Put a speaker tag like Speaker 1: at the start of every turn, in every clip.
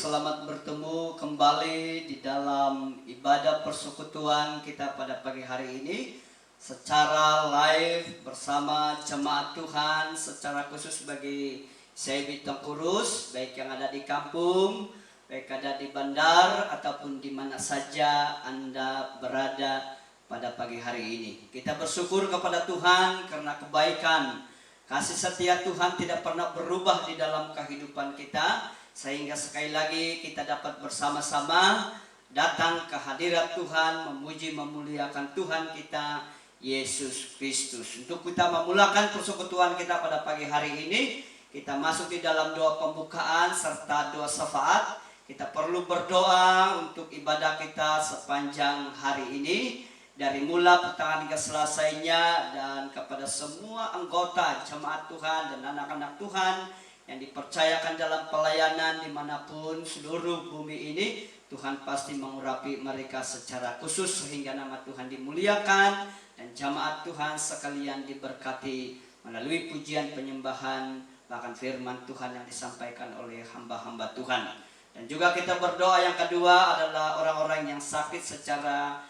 Speaker 1: selamat bertemu kembali di dalam ibadah persekutuan kita pada pagi hari ini secara live bersama jemaat Tuhan, secara khusus bagi Sebi Tengkurus, baik yang ada di kampung, baik ada di bandar ataupun di mana saja Anda berada pada pagi hari ini. Kita bersyukur kepada Tuhan karena kebaikan, kasih setia Tuhan tidak pernah berubah di dalam kehidupan kita, sehingga sekali lagi kita dapat bersama-sama datang ke hadirat Tuhan, memuji memuliakan Tuhan kita Yesus Kristus. Untuk kita memulakan persekutuan kita pada pagi hari ini, kita masuk di dalam doa pembukaan serta doa syafaat. Kita perlu berdoa untuk ibadah kita sepanjang hari ini, dari mula pertengahan hingga selesainya, dan kepada semua anggota jemaat Tuhan dan anak-anak Tuhan yang dipercayakan dalam pelayanan dimanapun seluruh bumi ini. Tuhan pasti mengurapi mereka secara khusus sehingga nama Tuhan dimuliakan dan jemaat Tuhan sekalian diberkati melalui pujian, penyembahan, bahkan firman Tuhan yang disampaikan oleh hamba-hamba Tuhan. Dan juga kita berdoa yang kedua adalah orang-orang yang sakit secara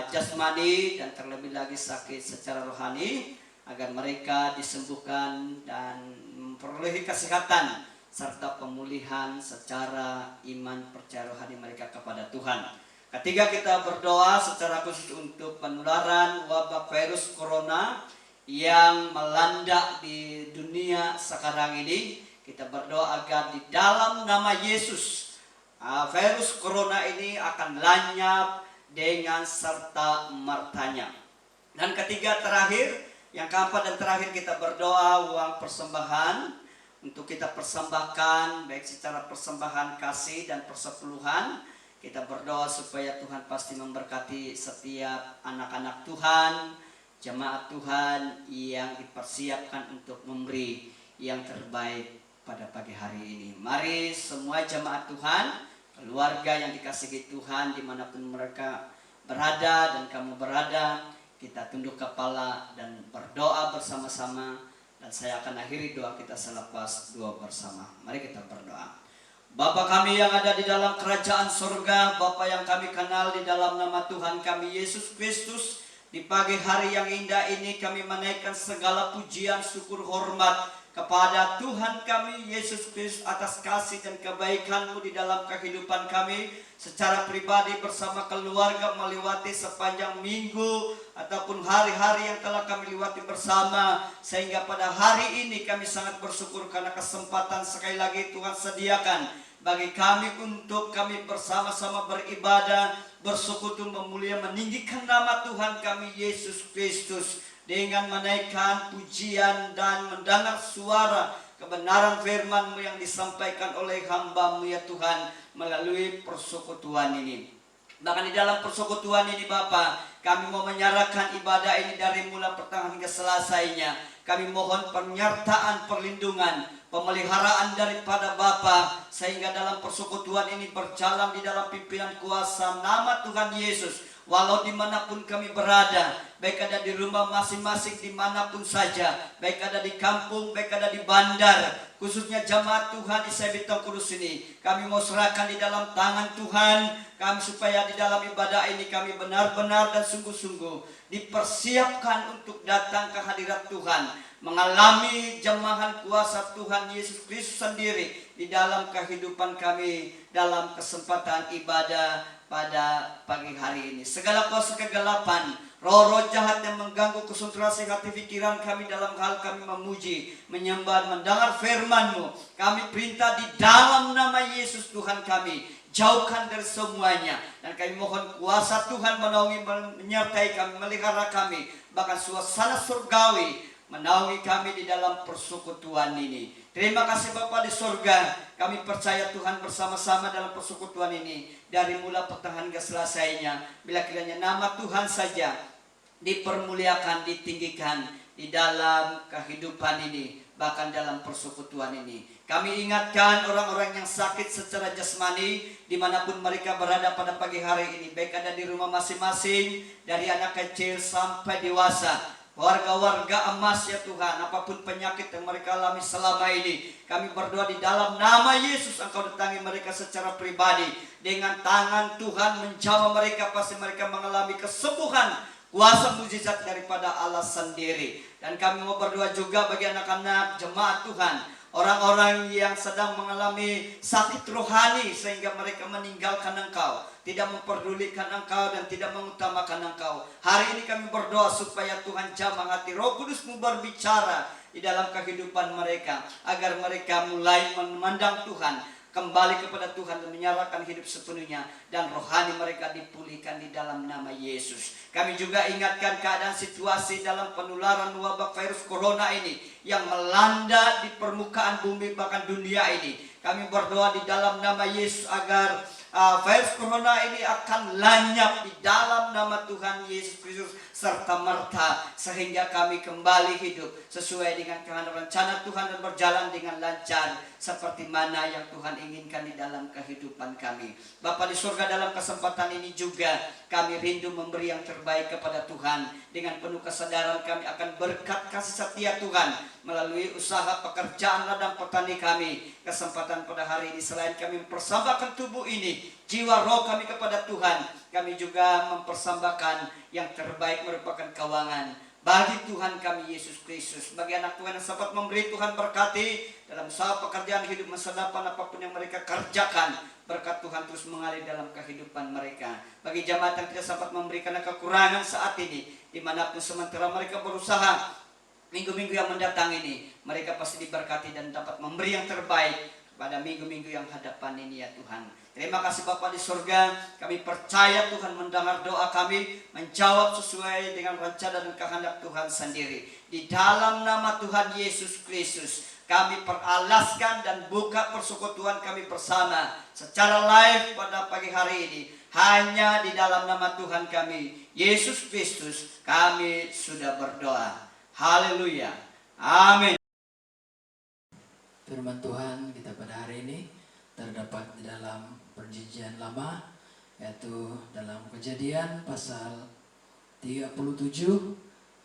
Speaker 1: jasmani dan terlebih lagi sakit secara rohani, agar mereka disembuhkan dan memperoleh kesehatan serta pemulihan secara iman percaya rohani mereka kepada Tuhan. Ketiga, kita berdoa secara khusus untuk penularan wabah virus corona yang melanda di dunia sekarang ini. Kita berdoa agar di dalam nama Yesus virus corona ini akan lenyap dengan serta mertanya. Dan ketiga, terakhir, yang keempat dan terakhir, kita berdoa uang persembahan untuk kita persembahkan, baik secara persembahan kasih dan persepuluhan. Kita berdoa supaya Tuhan pasti memberkati setiap anak-anak Tuhan, jemaat Tuhan yang dipersiapkan untuk memberi yang terbaik pada pagi hari ini. Mari semua jemaat Tuhan, keluarga yang dikasihi Tuhan dimanapun mereka berada dan kamu berada, kita tunduk kepala dan berdoa bersama-sama. Dan saya akan akhiri doa kita selepas doa bersama. Mari kita berdoa. Bapa kami yang ada di dalam kerajaan surga, Bapa yang kami kenal di dalam nama Tuhan kami Yesus Kristus, di pagi hari yang indah ini kami menaikkan segala pujian, syukur, hormat kepada Tuhan kami Yesus Kristus atas kasih dan kebaikan-Mu di dalam kehidupan kami secara pribadi bersama keluarga, melewati sepanjang minggu ataupun hari-hari yang telah kami lewati bersama, sehingga pada hari ini kami sangat bersyukur karena kesempatan sekali lagi Tuhan sediakan bagi kami untuk kami bersama-sama beribadah, bersekutu, memulia, meninggikan nama Tuhan kami Yesus Kristus dengan menaikkan pujian dan mendengar suara kebenaran firman-Mu yang disampaikan oleh hamba-Mu ya Tuhan melalui persekutuan ini. Bahkan di dalam persekutuan ini Bapa, kami mau menyerahkan ibadah ini dari mula pertengahan hingga selesainya. Kami mohon penyertaan, perlindungan, pemeliharaan daripada Bapa, sehingga dalam persekutuan ini berjalan di dalam pimpinan kuasa nama Tuhan Yesus. Walau dimanapun kami berada, baik ada di rumah masing-masing dimanapun saja, baik ada di kampung, baik ada di bandar, khususnya jemaat Tuhan di Sebi Tengkurus ini, kami mau serahkan di dalam tangan Tuhan kami, supaya di dalam ibadah ini kami benar-benar dan sungguh-sungguh dipersiapkan untuk datang ke hadirat Tuhan, mengalami jemahan kuasa Tuhan Yesus Kristus sendiri di dalam kehidupan kami dalam kesempatan ibadah pada pagi hari ini. Segala kuasa kegelapan, roh-roh jahat yang mengganggu konsentrasi hati pikiran kami dalam hal kami memuji, menyembah, mendengar firman-Mu, kami perintah di dalam nama Yesus Tuhan kami, jauhkan dari semuanya. Dan kami mohon kuasa Tuhan menaungi, menyertai kami, melihara kami, bahkan suasana surgawi menaungi kami di dalam persekutuan ini. Terima kasih Bapa di surga, kami percaya Tuhan bersama-sama dalam persekutuan ini dari mula pertengahan hingga selesainya. Bila kiranya nama Tuhan saja dipermuliakan, ditinggikan di dalam kehidupan ini, bahkan dalam persekutuan ini. Kami ingatkan orang-orang yang sakit secara jasmani dimanapun mereka berada pada pagi hari ini, baik ada di rumah masing-masing, dari anak kecil sampai dewasa. warga-warga emas ya Tuhan, apapun penyakit yang mereka alami selama ini, kami berdoa di dalam nama Yesus Engkau datangi mereka secara pribadi. Dengan tangan Tuhan menjamah mereka, pasti mereka mengalami kesembuhan, kuasa mujizat daripada Allah sendiri. Dan kami mau berdoa juga bagi anak-anak jemaat Tuhan, orang-orang yang sedang mengalami sakit rohani sehingga mereka meninggalkan Engkau, tidak memperdulikan Engkau dan tidak mengutamakan Engkau. Hari ini kami berdoa supaya Tuhan jamah hati, Roh Kudus-Mu berbicara di dalam kehidupan mereka, agar mereka mulai memandang Tuhan, kembali kepada Tuhan dan menyerahkan hidup sepenuhnya, dan rohani mereka dipulihkan di dalam nama Yesus. Kami juga ingatkan keadaan situasi dalam penularan wabah virus corona ini yang melanda di permukaan bumi bahkan dunia ini. Kami berdoa di dalam nama Yesus agar virus corona ini akan lenyap di dalam nama Tuhan Yesus Kristus serta merta, sehingga kami kembali hidup sesuai dengan kehendak rencana Tuhan dan berjalan dengan lancar seperti mana yang Tuhan inginkan di dalam kehidupan kami. Bapa di surga, dalam kesempatan ini juga kami rindu memberi yang terbaik kepada Tuhan. Dengan penuh kesadaran kami akan berkat kasih setia Tuhan melalui usaha pekerjaan ladang petani kami. Kesempatan pada hari ini, selain kami mempersembahkan tubuh ini, jiwa roh kami kepada Tuhan, kami juga mempersembahkan yang terbaik merupakan keuangan bagi Tuhan kami Yesus Kristus. Bagi anak Tuhan yang sempat memberi, Tuhan berkati dalam usaha pekerjaan hidup masa depan apapun yang mereka kerjakan, berkat Tuhan terus mengalir dalam kehidupan mereka. Bagi jemaat yang tidak sempat memberikan kekurangan saat ini, dimanapun sementara mereka berusaha, minggu-minggu yang mendatang ini mereka pasti diberkati dan dapat memberi yang terbaik pada minggu-minggu yang hadapan ini ya Tuhan. Terima kasih Bapa di surga, kami percaya Tuhan mendengar doa kami, menjawab sesuai dengan rencana dan kehendak Tuhan sendiri. Di dalam nama Tuhan Yesus Kristus, kami peralaskan dan buka persekutuan kami bersama secara live pada pagi hari ini. Hanya di dalam nama Tuhan kami, Yesus Kristus, kami sudah berdoa. Haleluya. Amin.
Speaker 2: Firman Tuhan kita pada hari ini terdapat di dalam Perjanjian Lama, yaitu dalam Kejadian pasal 37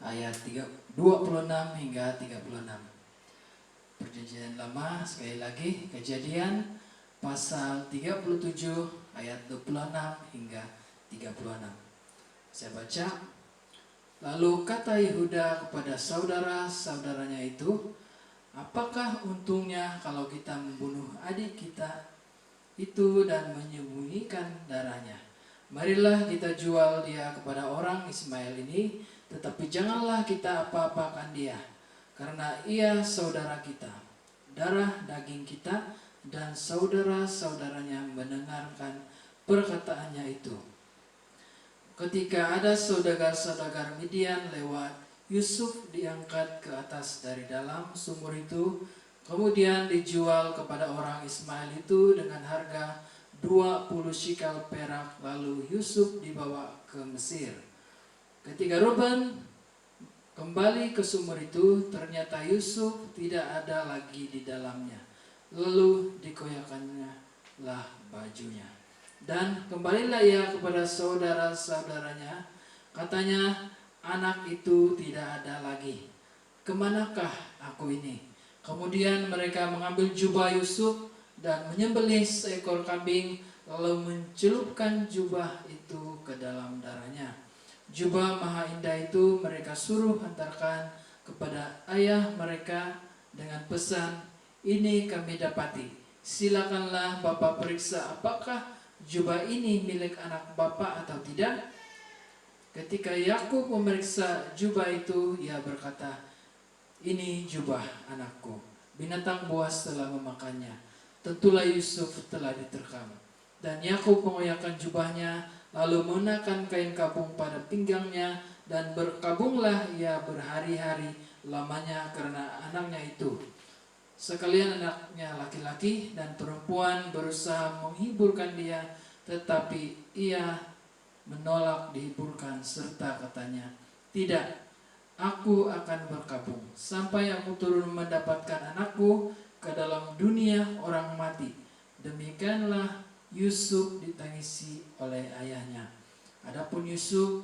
Speaker 2: ayat 26 hingga 36. Perjanjian Lama, sekali lagi, Kejadian pasal 37 ayat 26 hingga 36. Saya baca. Lalu kata Yehuda kepada saudara-saudaranya itu, apakah untungnya kalau kita membunuh adik kita itu dan menyembunyikan darahnya? Marilah kita jual dia kepada orang Ismail ini, tetapi janganlah kita apa-apakan dia, karena ia saudara kita, darah daging kita. Dan saudara-saudaranya mendengarkan perkataannya itu. Ketika ada saudagar-saudagar Midian lewat, Yusuf diangkat ke atas dari dalam sumur itu, kemudian dijual kepada orang Ismail itu dengan harga 20 shikal perak, lalu Yusuf dibawa ke Mesir. Ketika Ruben kembali ke sumur itu, ternyata Yusuf tidak ada lagi di dalamnya, lalu dikoyakannya lah bajunya. Dan kembalilah ia kepada saudara-saudaranya, katanya, anak itu tidak ada lagi. Kemanakah aku ini? Kemudian mereka mengambil jubah Yusuf dan menyembelih seekor kambing, lalu mencelupkan jubah itu ke dalam darahnya. Jubah maha indah itu mereka suruh hantarkan kepada ayah mereka dengan pesan, ini kami dapati. Silakanlah Bapak periksa apakah jubah ini milik anak Bapak atau tidak. Ketika Yakub memeriksa jubah itu, ia berkata, ini jubah anakku. Binatang buas telah memakannya. Tentulah Yusuf telah diterkam. Dan Yakub mengoyakkan jubahnya, lalu mengenakan kain kabung pada pinggangnya, dan berkabunglah ia berhari-hari lamanya karena anaknya itu. Sekalian anaknya laki-laki dan perempuan berusaha menghiburkan dia, tetapi ia menolak dihiburkan serta katanya, tidak, aku akan berkabung sampai aku turun mendapatkan anakku ke dalam dunia orang mati. Demikianlah Yusuf ditangisi oleh ayahnya. Adapun Yusuf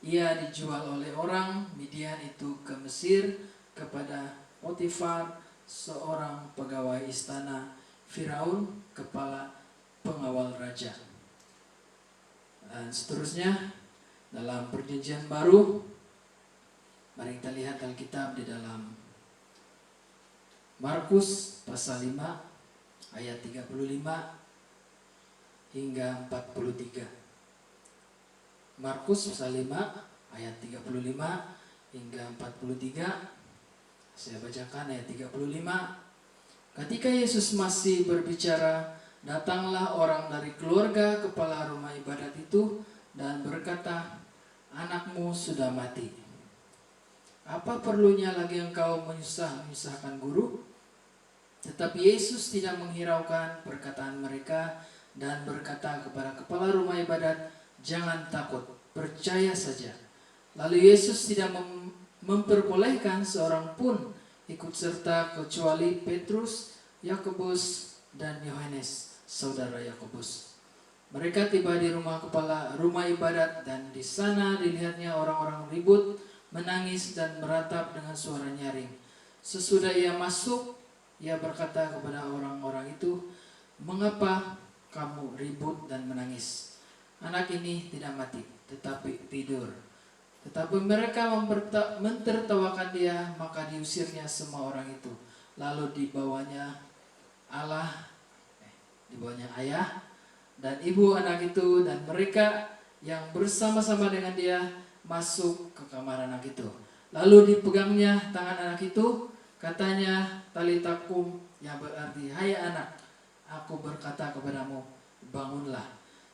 Speaker 2: ia dijual oleh orang Midian itu ke Mesir kepada Potifar, seorang pegawai istana Firaun, kepala pengawal raja. Dan seterusnya dalam Perjanjian Baru, mari kita lihat Alkitab di dalam Markus pasal 5 ayat 35 hingga 43. Markus pasal 5 ayat 35 hingga 43. Saya bacakan ayat 35. Ketika Yesus masih berbicara, datanglah orang dari keluarga kepala rumah ibadat itu dan berkata, "Anakmu sudah mati. Apa perlunya lagi engkau menyusahkan guru?" Tetapi Yesus tidak menghiraukan perkataan mereka dan berkata kepada kepala rumah ibadat, "Jangan takut, percaya saja." Lalu Yesus tidak memperbolehkan seorang pun ikut serta kecuali Petrus, Yakobus, dan Yohanes, saudara Yakobus. Mereka tiba di rumah kepala rumah ibadat dan di sana dilihatnya orang-orang ribut, menangis dan meratap dengan suara nyaring. Sesudah ia masuk, ia berkata kepada orang-orang itu, "Mengapa kamu ribut dan menangis? Anak ini tidak mati, tetapi tidur." Tetapi mereka mentertawakan dia, maka diusirnya semua orang itu. Lalu dibawanya ayah dan ibu anak itu dan mereka yang bersama-sama dengan dia masuk ke kamar anak itu. Lalu dipegangnya tangan anak itu, katanya, "Talita kum," yang berarti, "Hai anak, aku berkata kepadamu, bangunlah."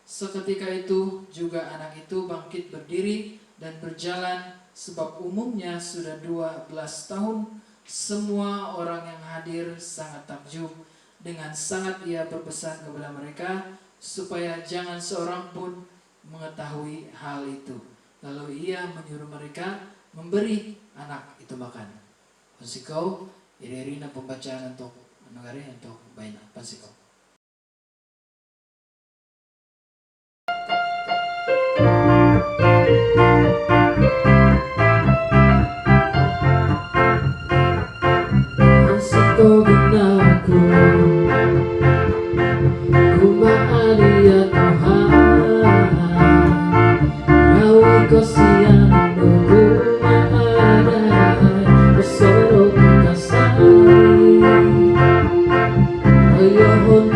Speaker 2: Seketika itu juga anak itu bangkit berdiri dan berjalan, sebab umumnya sudah 12 tahun. Semua orang yang hadir sangat takjub. Dengan sangat ia berpesan kepada mereka supaya jangan seorang pun mengetahui hal itu. Lalu ia menyuruh mereka memberi anak itu makan. Pansikau, iri-iri na pembacaan untuk negara untuk baina. Pansikau. Pansikau gunaku, kumaari ya Tuhan, ngawi ko siya nunggu maaday, pasoro kasari, ayohon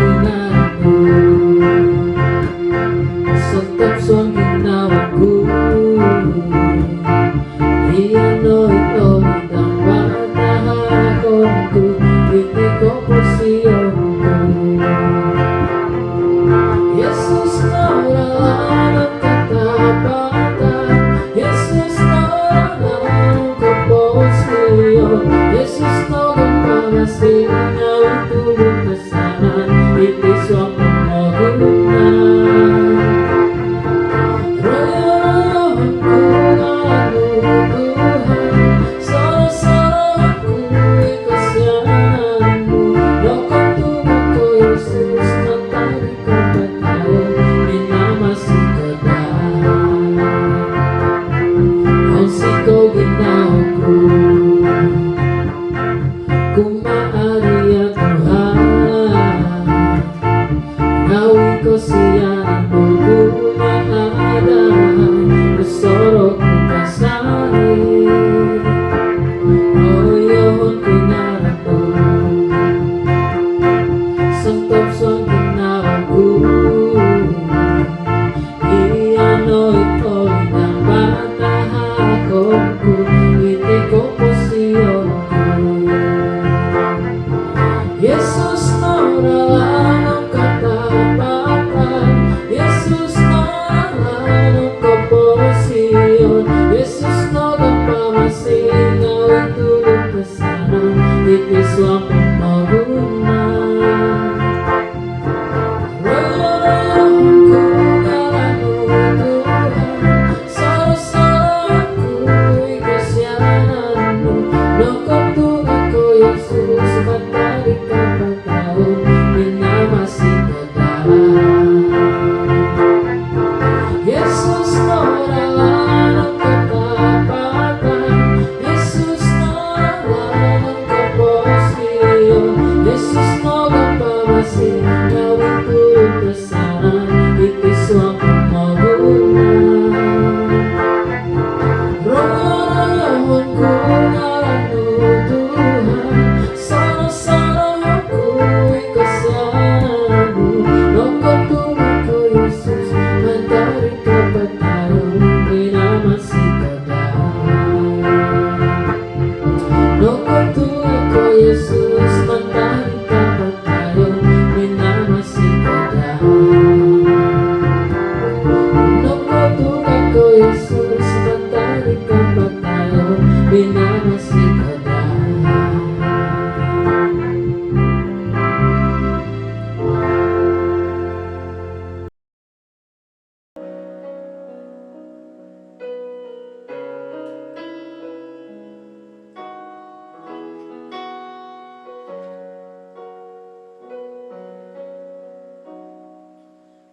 Speaker 2: Yesus mentarikan matayo bila masih ada.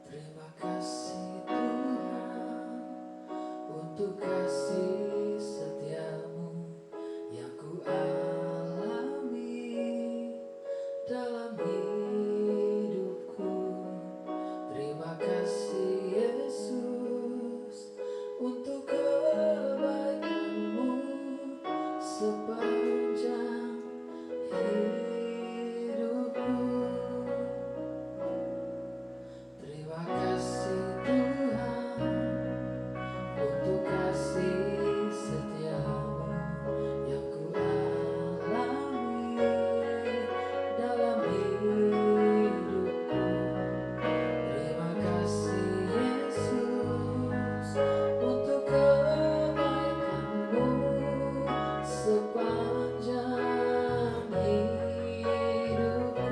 Speaker 2: Terima kasih Tuhan untuk kasih setiamu yang ku alami dalam hidupku. Terima kasih Yesus untuk kebaikanmu sepanjang hidupku. Terima kasih Tuhan untuk kasih setiamu yang ku alami dalam hidupku. Terima kasih Yesus untuk kebaikanmu sepanjang hidupku.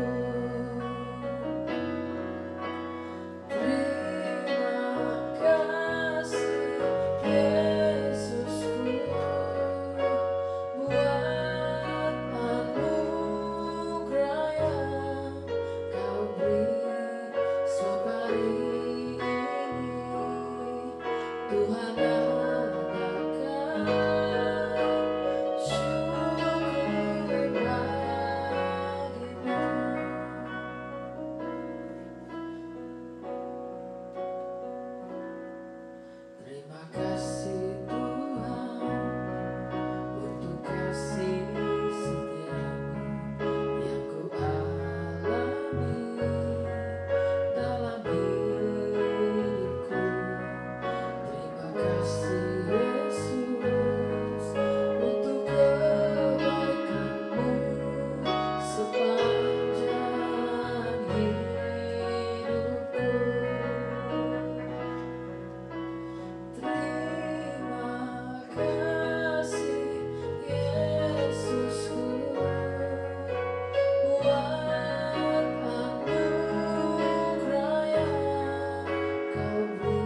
Speaker 2: Terima kasih Yesusku buat anugerah yang kau beri setiap hari ini. Tuhan adakan syukur bagimu. Terima kasih Tuhan untuk kasih setiamu yang ku alami dalam hidupku. Terima kasih Yesus untuk kebaikanmu sepanjang hidupku. Terima kasih Yesusku buat anugerah yang kau beri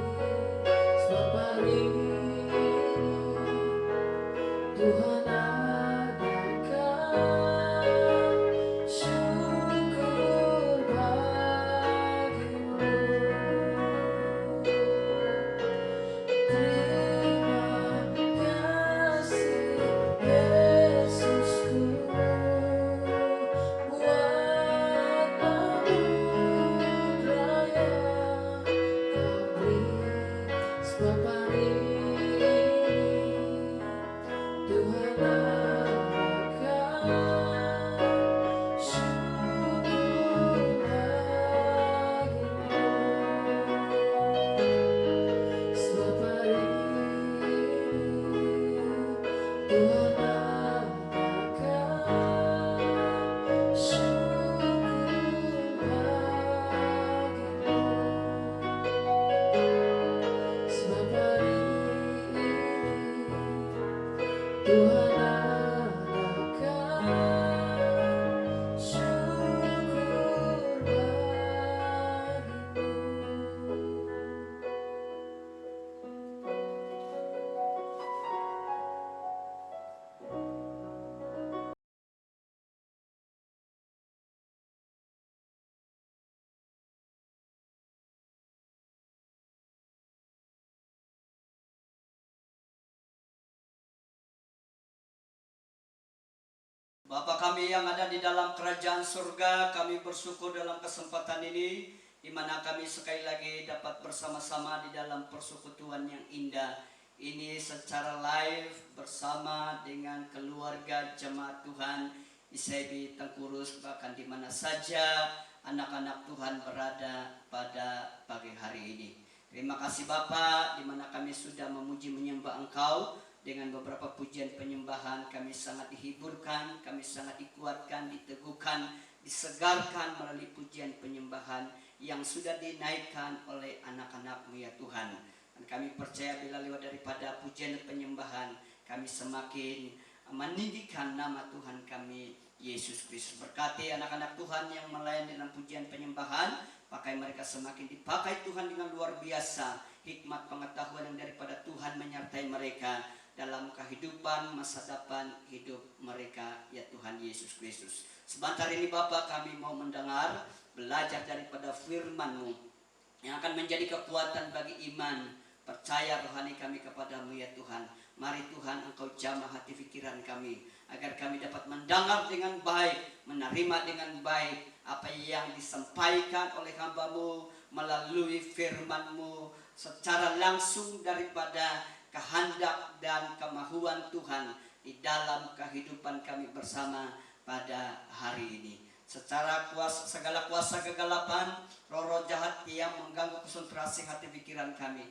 Speaker 2: setiap hari ini. Tuhan adakan syukur bagimu. Terima kasih Yesusku buat anugerah yang kau beri setiap hari ini. Tuhan adakan syukur bagimu. Setiap hari ini Tuhan adakan syukur bagimu. Setiap hari ini Tuhan adakan syukur bagimu.
Speaker 1: Bapa kami yang ada di dalam kerajaan surga, kami bersyukur dalam kesempatan ini, di mana kami sekali lagi dapat bersama-sama di dalam persekutuan yang indah. Ini secara live bersama dengan keluarga jemaat Tuhan ICB Tengkurus, bahkan di mana saja anak-anak Tuhan berada pada pagi hari ini. Terima kasih Bapa, di mana kami sudah memuji menyembah Engkau. Dengan beberapa pujian penyembahan kami sangat dihiburkan, kami sangat dikuatkan, diteguhkan, disegarkan melalui pujian penyembahan yang sudah dinaikkan oleh anak-anak-Mu ya Tuhan. Dan kami percaya bila lewat daripada pujian dan penyembahan, kami semakin meninggikan nama Tuhan kami Yesus Kristus. Berkati anak-anak Tuhan yang melayani dalam pujian penyembahan, pakai mereka semakin dipakai Tuhan dengan luar biasa. Hikmat pengetahuan yang daripada Tuhan menyertai mereka dalam kehidupan masa depan hidup mereka, ya Tuhan Yesus Kristus. Sebentar ini Bapa, kami mau mendengar, belajar daripada firman-Mu yang akan menjadi kekuatan bagi iman, percaya rohani kami kepadamu ya Tuhan. Mari Tuhan Engkau jamah hati pikiran kami, agar kami dapat mendengar dengan baik, menerima dengan baik apa yang disampaikan oleh hamba-Mu melalui firman-Mu secara langsung daripada kehendak dan kemahuan Tuhan di dalam kehidupan kami bersama pada hari ini. Secara kuasa, segala kuasa kegelapan, roh-roh jahat yang mengganggu konsentrasi hati pikiran kami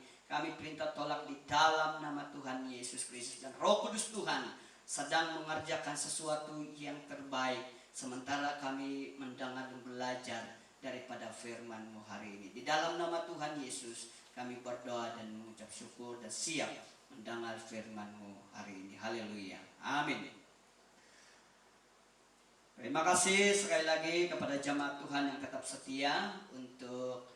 Speaker 1: perintah tolak di dalam nama Tuhan Yesus Kristus. Dan Roh Kudus Tuhan sedang mengerjakan sesuatu yang terbaik sementara kami mendengar dan belajar daripada firman-Mu hari ini. Di dalam nama Tuhan Yesus kami berdoa dan mengucap syukur dan siap mendengar firman-Mu hari ini. Haleluya. Amin. Terima kasih sekali lagi kepada jemaat Tuhan yang tetap setia untuk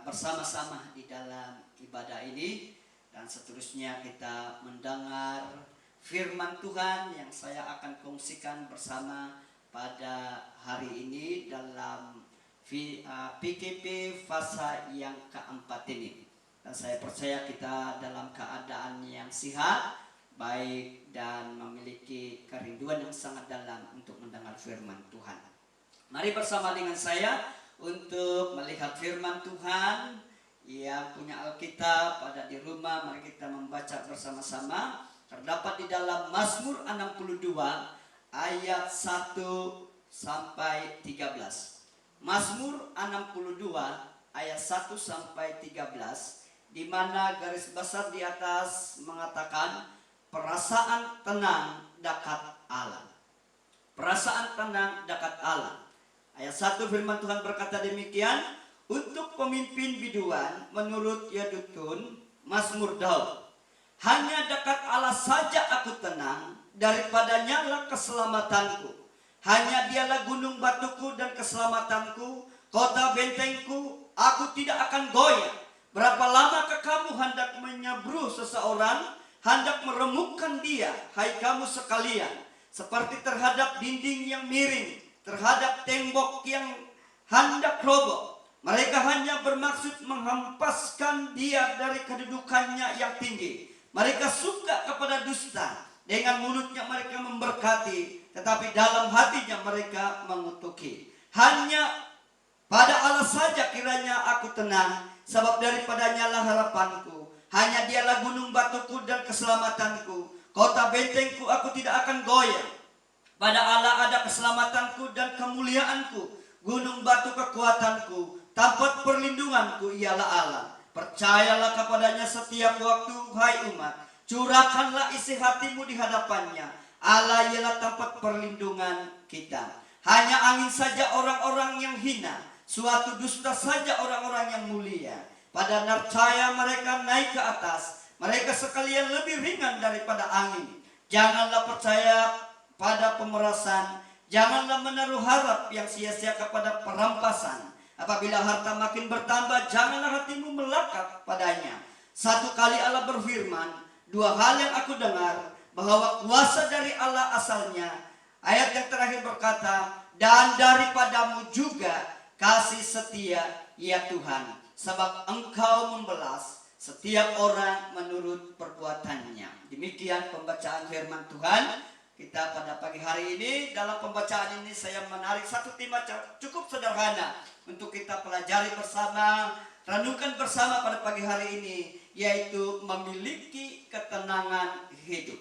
Speaker 1: bersama-sama di dalam ibadah ini. Dan seterusnya kita mendengar firman Tuhan yang saya akan kongsikan bersama pada hari ini dalam PKP fase yang keempat ini. Dan saya percaya kita dalam keadaan yang sehat, baik, dan memiliki kerinduan yang sangat dalam untuk mendengar firman Tuhan. Mari bersama dengan saya untuk melihat firman Tuhan. Yang punya Alkitab pada di rumah, mari kita membaca bersama-sama. Terdapat di dalam Mazmur 62 ayat 1 sampai 13. Mazmur 62 ayat 1 sampai 13, di mana garis besar di atas mengatakan perasaan tenang dekat Allah. Perasaan tenang dekat Allah. Ayat 1 firman Tuhan berkata demikian, untuk pemimpin biduan menurut Yedutun Mazmur Daud. Hanya dekat Allah saja aku tenang, daripadanya lah keselamatanku. Hanya dialah gunung batuku dan keselamatanku, kota bentengku, aku tidak akan goyah. Berapa lamakah kamu hendak menyabru seseorang, hendak meremukkan dia, hai kamu sekalian, seperti terhadap dinding yang miring, terhadap tembok yang hendak roboh. Mereka hanya bermaksud menghempaskan dia dari kedudukannya yang tinggi. Mereka suka kepada dusta, dengan mulutnya mereka memberkati, tetapi dalam hatinya mereka mengutuki. Hanya pada Allah saja kiranya aku tenang, sebab daripadanya lah harapanku. Hanya dialah gunung batuku dan keselamatanku, kota bentengku, aku tidak akan goyah. Pada Allah ada keselamatanku dan kemuliaanku, gunung batu kekuatanku, tempat perlindunganku ialah Allah. Percayalah kepadanya setiap waktu, hai umat. Curahkanlah isi hatimu di hadapannya. Allah ialah tempat perlindungan kita. Hanya angin saja orang-orang yang hina, suatu dusta saja orang-orang yang mulia. Pada nercaya mereka naik ke atas, mereka sekalian lebih ringan daripada angin. Janganlah percaya pada pemerasan, janganlah menaruh harap yang sia-sia kepada perampasan. Apabila harta makin bertambah, janganlah hatimu melekat padanya. Satu kali Allah berfirman, dua hal yang aku dengar, bahwa kuasa dari Allah asalnya. Ayat yang terakhir berkata, dan daripadamu juga kasih setia, ya Tuhan, sebab Engkau membelas setiap orang menurut perbuatannya. Demikian pembacaan firman Tuhan kita pada pagi hari ini. Dalam pembacaan ini saya menarik satu tema cukup sederhana untuk kita pelajari bersama, renungkan bersama pada pagi hari ini, yaitu memiliki ketenangan hidup.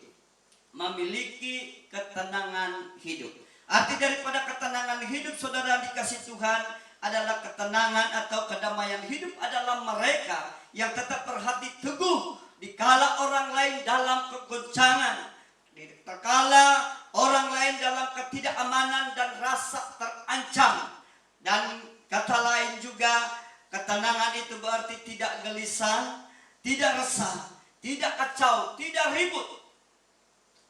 Speaker 1: Memiliki ketenangan hidup. Arti daripada ketenangan hidup, saudara dikasih Tuhan, adalah ketenangan atau kedamaian hidup adalah mereka yang tetap berhati teguh dikala orang lain dalam kegoncangan, dikala orang lain dalam ketidakamanan dan rasa terancam. Dan kata lain juga, ketenangan itu berarti tidak gelisah, tidak resah, tidak kacau, tidak ribut,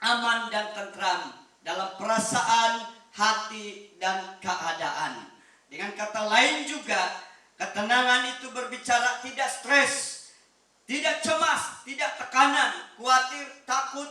Speaker 1: aman dan tentram dalam perasaan, hati, dan keadaan. Dengan kata lain juga, ketenangan itu berbicara tidak stres, tidak cemas, tidak tekanan, khawatir, takut,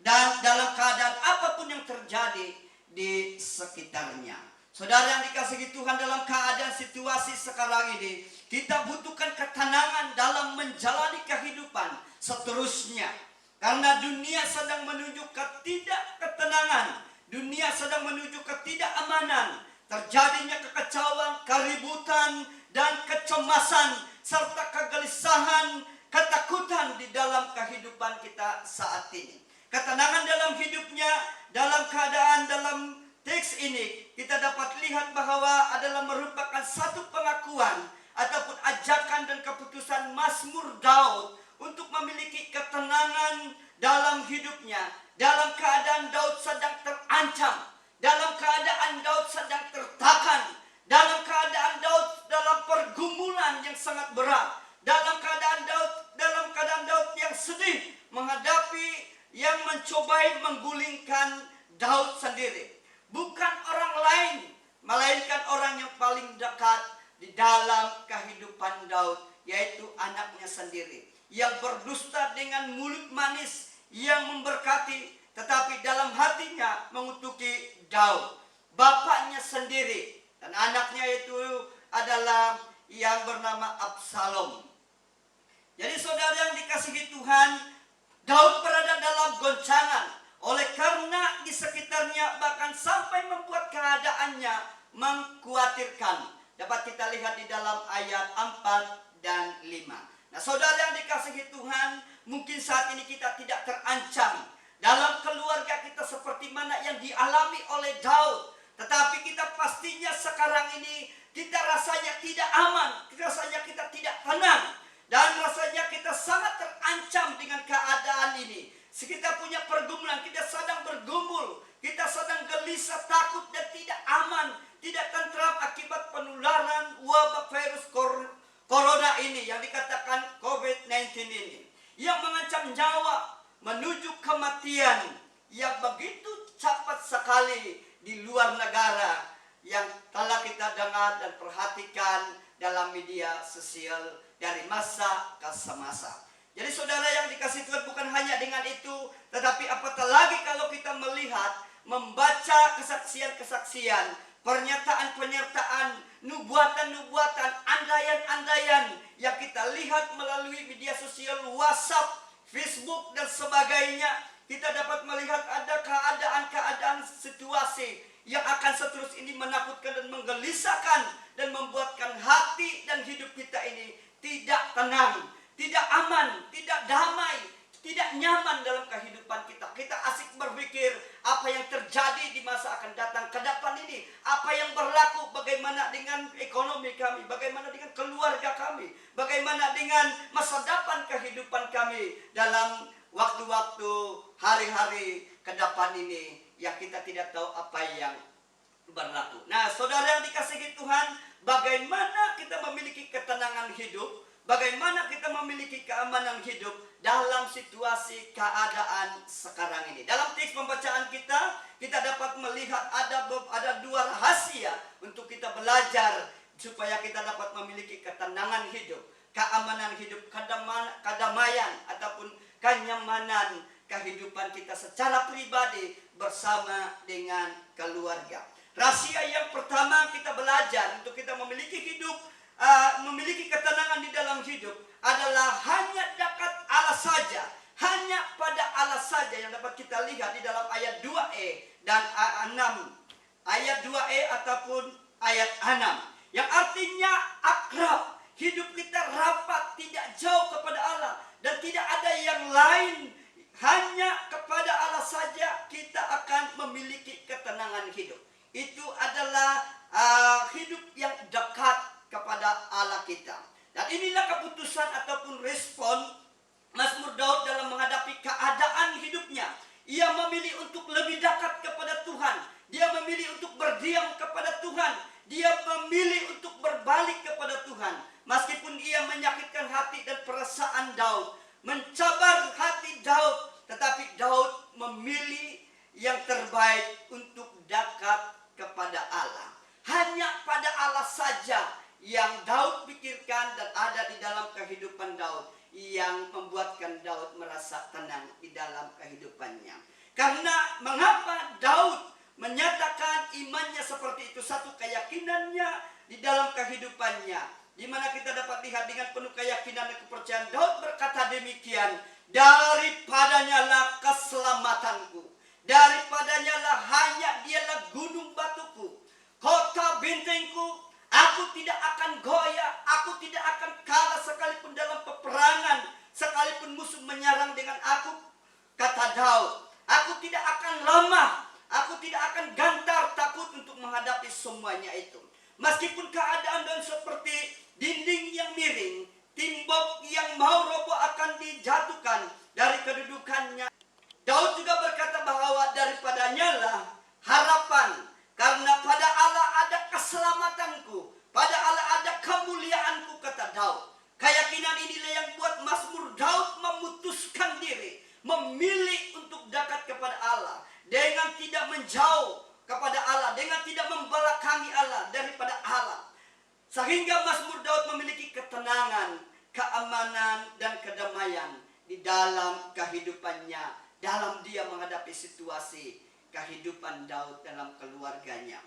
Speaker 1: dan dalam keadaan apapun yang terjadi di sekitarnya. Saudara yang dikasihi Tuhan, dalam keadaan situasi sekarang ini, kita butuhkan ketenangan dalam menjalani kehidupan seterusnya. Karena dunia sedang menuju ketidakketenangan, dunia sedang menuju ketidakamanan, terjadinya kekacauan, keributan, dan kecemasan, serta kegelisahan, ketakutan di dalam kehidupan kita saat ini. Ketenangan dalam hidupnya, dalam keadaan dalam teks ini, kita dapat lihat bahwa adalah merupakan satu pengakuan ataupun ajakan dan keputusan Mazmur Daud untuk memiliki ketenangan dalam hidupnya. Dalam keadaan Daud sedang terancam, dalam keadaan Daud sedang tertekan, dalam keadaan Daud dalam pergumulan yang sangat berat, dalam keadaan Daud yang sedih menghadapi yang mencobai menggulingkan Daud sendiri. Bukan orang lain, melainkan orang yang paling dekat di dalam kehidupan Daud, yaitu anaknya sendiri, yang berdusta dengan mulut manis yang memberkati, tetapi dalam hatinya mengutuki Daud, bapaknya sendiri. Dan anaknya itu adalah yang bernama Absalom. Jadi saudara yang dikasihi Tuhan, Daud berada dalam goncangan oleh karena di sekitarnya bahkan sampai membuat keadaannya mengkhawatirkan. Dapat kita lihat di dalam ayat 4 dan 5. Nah, saudara yang dikasihi Tuhan, mungkin saat ini kita tidak terancam dalam keluarga kita seperti mana yang dialami oleh Daud. Tetapi kita pastinya sekarang ini kita rasanya tidak aman, rasanya kita tidak tenang, dan rasanya kita sangat terancam dengan keadaan ini. Kita punya pergumulan, kita sedang bergumul, kita sedang gelisah, takut, dan tidak aman, tidak tentram akibat penularan wabah virus corona ini yang dikatakan COVID-19 ini, yang mengancam nyawa menuju kematian yang begitu cepat sekali di luar negara, yang telah kita dengar dan perhatikan dalam media sosial dari masa ke semasa. Jadi saudara yang dikasih Tuhan, bukan hanya dengan itu, tetapi apatah lagi kalau kita melihat, membaca kesaksian-kesaksian, pernyataan-pernyataan, nubuatan-nubuatan, andaian-andaian yang kita lihat melalui media sosial, WhatsApp, Facebook, dan sebagainya. Kita dapat melihat ada keadaan-keadaan situasi yang akan seterus ini menakutkan dan menggelisahkan dan membuatkan hati dan hidup kita ini tidak tenang, tidak aman, tidak damai, tidak nyaman dalam kehidupan kita. Kita asik berpikir apa yang terjadi di masa akan datang ke depan ini, apa yang berlaku, bagaimana dengan ekonomi kami, bagaimana dengan keluarga kami, bagaimana dengan masa depan kehidupan kami dalam waktu-waktu hari-hari ke depan ini yang kita tidak tahu apa yang berlaku. Nah, saudara yang dikasihi Tuhan, bagaimana kita memiliki ketenangan hidup, bagaimana kita memiliki keamanan hidup dalam situasi keadaan sekarang ini. Dalam teks pembacaan kita dapat melihat ada dua rahasia untuk kita belajar supaya kita dapat memiliki ketenangan hidup, keamanan hidup, kedamaian ataupun kenyamanan kehidupan kita secara pribadi bersama dengan keluarga. Rahasia yang pertama kita belajar untuk kita memiliki hidup, memiliki ketenangan di dalam hidup adalah hanya dekat Allah saja, hanya pada Allah saja, yang dapat kita lihat di dalam ayat 2e dan 6. Ayat 2e ataupun ayat 6 yang artinya akrab, hidup kita rapat, tidak jauh kepada Allah dan tidak ada yang lain, hanya kepada Allah saja kita akan memiliki ketenangan hidup. Itu adalah hidup yang dekat kepada Allah kita. Dan inilah keputusan ataupun respon Mazmur Daud dalam menghadapi keadaan hidupnya. Ia memilih untuk lebih dekat kepada Tuhan. Dia memilih untuk berdiam kepada Tuhan. Dia memilih untuk berbalik kepada Tuhan. Meskipun ia menyakitkan hati dan perasaan Daud, terbaik untuk dekat kepada Allah. Hanya pada Allah saja yang Daud pikirkan dan ada di dalam kehidupan Daud, yang membuatkan Daud merasa tenang di dalam kehidupannya. Karena mengapa Daud menyatakan imannya seperti itu? Satu, keyakinannya di dalam kehidupannya, di mana kita dapat lihat dengan penuh keyakinan dan kepercayaan Daud berkata demikian, daripadanya lah keselamatanku, daripadanya lah hanya dialah gunung batuku, kota bentengku. Aku tidak akan goyah, aku tidak akan kalah sekalipun dalam peperangan, sekalipun musuh menyerang dengan aku, kata Daud. Aku tidak akan lemah, aku tidak akan gentar takut untuk menghadapi semuanya itu. Meskipun keadaan dan seperti dinding yang miring, timbok yang mau roboh akan dijatuhkan dari kedudukannya. Daud juga berkata bahwa daripadanya lah harapan, karena pada Allah ada keselamatanku, pada Allah ada kemuliaanku, kata Daud. Keyakinan inilah yang buat Mazmur Daud memutuskan diri, memilih untuk dekat kepada Allah, dengan tidak menjauh kepada Allah, dengan tidak membelakangi Allah daripada Allah. Sehingga Mazmur Daud memiliki ketenangan, keamanan, dan kedamaian di dalam kehidupannya, dalam dia menghadapi situasi kehidupan Daud dalam keluarganya.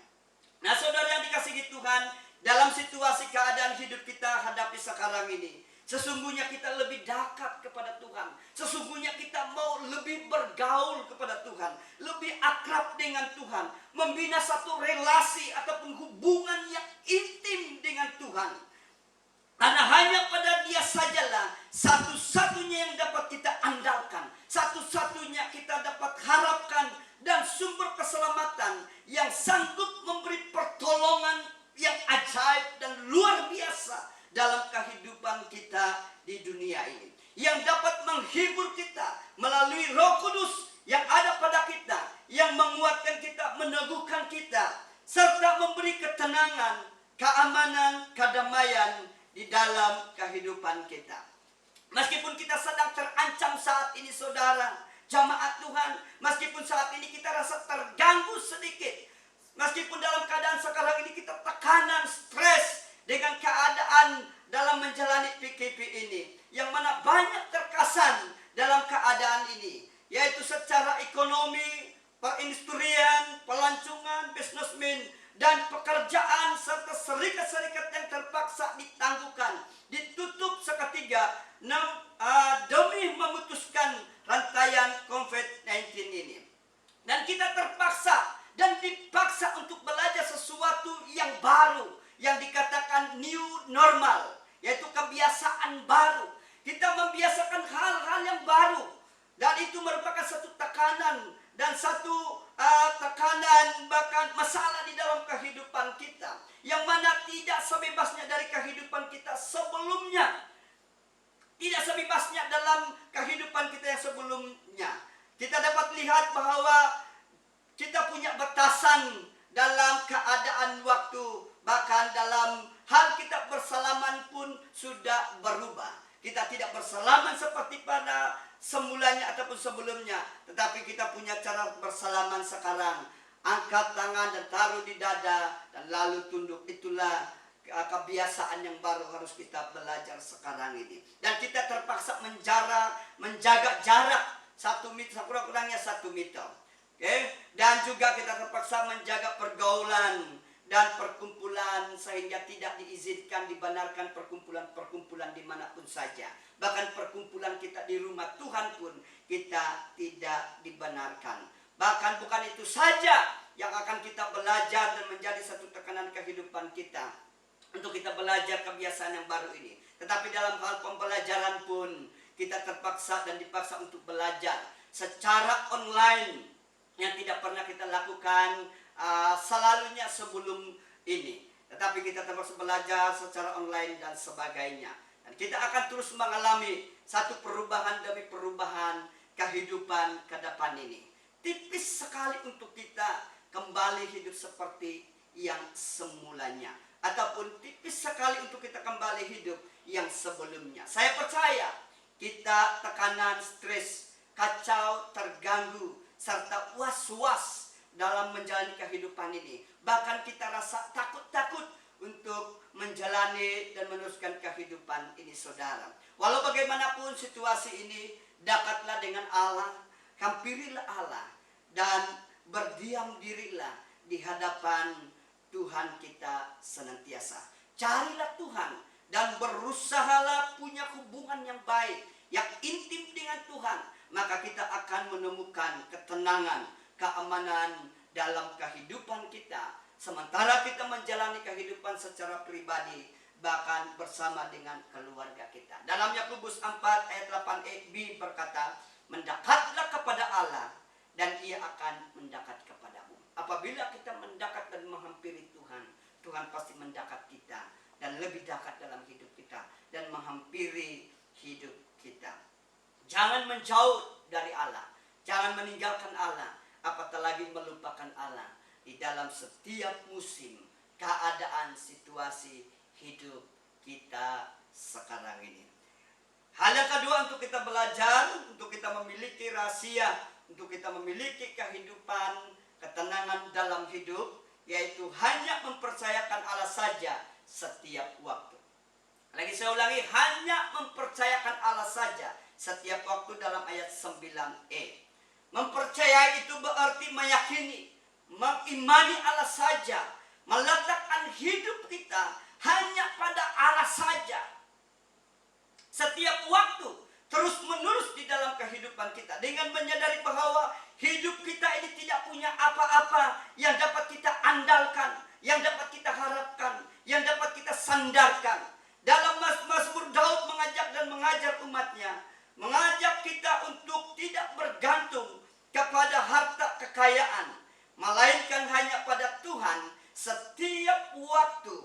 Speaker 1: Nah, saudara yang dikasihi Tuhan, dalam situasi keadaan hidup kita hadapi sekarang ini, sesungguhnya kita lebih dekat kepada Tuhan. Sesungguhnya kita mau lebih bergaul kepada Tuhan, lebih akrab dengan Tuhan, membina satu relasi ataupun hubungan yang intim dengan Tuhan. Karena hanya pada Dia sajalah satu-satunya yang dapat kita andalkan, satu-satunya kita dapat harapkan, dan sumber keselamatan yang sanggup memberi pertolongan yang ajaib dan luar biasa dalam kehidupan kita di dunia ini, yang dapat menghibur kita melalui Roh Kudus yang ada pada kita, yang menguatkan kita, meneguhkan kita, serta memberi ketenangan, keamanan, kedamaian di dalam kehidupan kita. Meskipun kita sedang terancam saat ini, saudara jamaat Tuhan, meskipun saat ini kita rasa terganggu sedikit, meskipun dalam keadaan sekarang ini kita tekanan, stres dengan keadaan dalam menjalani PKP ini, yang mana banyak terkesan dalam keadaan ini, yaitu secara ekonomi, perindustrian, pelancongan, bisnismen, dan pekerjaan, serta serikat-serikat yang terpaksa ditangguhkan, ditutup seketika demi memutuskan rantaian COVID-19 ini. Dan kita terpaksa dan dipaksa untuk belajar sesuatu yang baru, yang dikatakan new normal, yaitu kebiasaan baru. Kita membiasakan hal-hal yang baru, dan itu merupakan satu tekanan dan satu tekanan, bahkan masalah di dalam kehidupan kita, yang mana tidak sebebasnya dari kehidupan kita sebelumnya, tidak sebebasnya dalam kehidupan kita yang sebelumnya. Kita dapat lihat bahwa kita punya batasan dalam keadaan waktu, bahkan dalam hal kita bersalaman pun sudah berubah. Kita tidak bersalaman seperti pada semulanya ataupun sebelumnya, tetapi kita punya cara bersalaman sekarang. Angkat tangan dan taruh di dada dan lalu tunduk. Itulah kebiasaan yang baru harus kita belajar sekarang ini. Dan kita terpaksa menjaga jarak 1 meter, kurang-kurangnya 1 meter. Dan juga kita terpaksa menjaga pergaulan dan perkumpulan, sehingga tidak diizinkan, dibenarkan perkumpulan-perkumpulan dimanapun saja. Bahkan perkumpulan kita di rumah Tuhan pun kita tidak dibenarkan. Bahkan bukan itu saja yang akan kita belajar dan menjadi satu tekanan kehidupan kita, untuk kita belajar kebiasaan yang baru ini. Tetapi dalam hal pembelajaran pun kita terpaksa dan dipaksa untuk belajar secara online, yang tidak pernah kita lakukan selalunya sebelum ini. Tetapi kita terpaksa belajar secara online dan sebagainya. Dan kita akan terus mengalami satu perubahan demi perubahan kehidupan ke depan ini. Tipis sekali untuk kita kembali hidup seperti yang semulanya, ataupun tipis sekali untuk kita kembali hidup yang sebelumnya. Saya percaya kita tekanan, stres, kacau, terganggu, serta was-was dalam menjalani kehidupan ini. Bahkan kita rasa takut-takut untuk menjalani dan meneruskan kehidupan ini, saudara. Walau bagaimanapun situasi ini, dekatlah dengan Allah, hampirilah Allah, dan berdiam dirilah di hadapan Tuhan kita senantiasa. Carilah Tuhan dan berusahalah punya hubungan yang baik, yang intim dengan Tuhan. Maka kita akan menemukan ketenangan, keamanan dalam kehidupan kita. Sementara kita menjalani kehidupan secara pribadi, bahkan bersama dengan keluarga kita. Dalam Yakobus 4 ayat 8b berkata, mendekatlah kepada Allah dan Ia akan mendekat kepadamu. Apabila kita mendekat dan menghampiri Tuhan, Tuhan pasti mendekat kita dan lebih dekat dalam hidup kita dan menghampiri hidup kita. Jangan menjauh dari Allah, jangan meninggalkan Allah, apatah lagi melupakan Allah di dalam setiap musim, keadaan, situasi hidup kita sekarang ini. Hal yang kedua untuk kita belajar, untuk kita memiliki rahasia, untuk kita memiliki kehidupan, ketenangan dalam hidup, yaitu hanya mempercayakan Allah saja setiap waktu. Lagi saya ulangi, hanya mempercayakan Allah saja setiap waktu dalam ayat 9e. Mempercayai itu berarti meyakini, mengimani Allah saja, meletakkan hidup kita hanya pada Allah saja. Setiap waktu, terus menerus di dalam kehidupan kita, dengan menyadari bahwa hidup kita ini tidak punya apa-apa yang dapat kita andalkan, yang dapat kita harapkan, yang dapat kita sandarkan. Dalam Mazmur Daud mengajak dan mengajar umatnya, mengajak kita untuk tidak bergantung kepada harta kekayaan, melainkan hanya pada Tuhan setiap waktu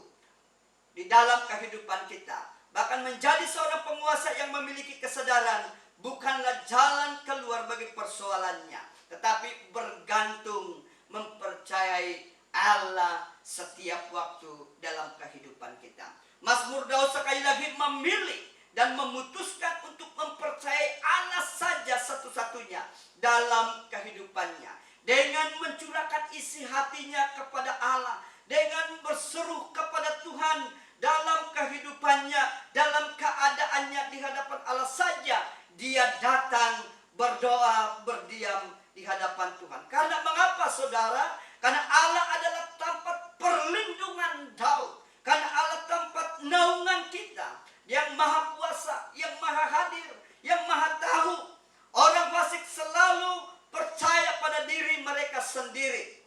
Speaker 1: di dalam kehidupan kita. Bahkan menjadi seorang penguasa yang memiliki kesadaran bukanlah jalan keluar bagi persoalannya, tetapi bergantung, mempercayai Allah setiap waktu dalam kehidupan kita. Mazmur Daud sekali lagi memilih dan memutuskan untuk mempercayai Allah saja satu-satunya dalam kehidupannya, dengan mencurahkan isi hatinya kepada Allah, dengan berseru kepada Tuhan dalam kehidupannya, dalam keadaannya di hadapan Allah saja dia datang berdoa, berdiam di hadapan Tuhan. Karena mengapa, saudara? Karena Allah adalah tempat perlindungan Daud. Karena Allah tempat naungan kita, yang maha kuasa, yang maha hadir, yang maha tahu. Orang fasik selalu percaya pada diri mereka sendiri,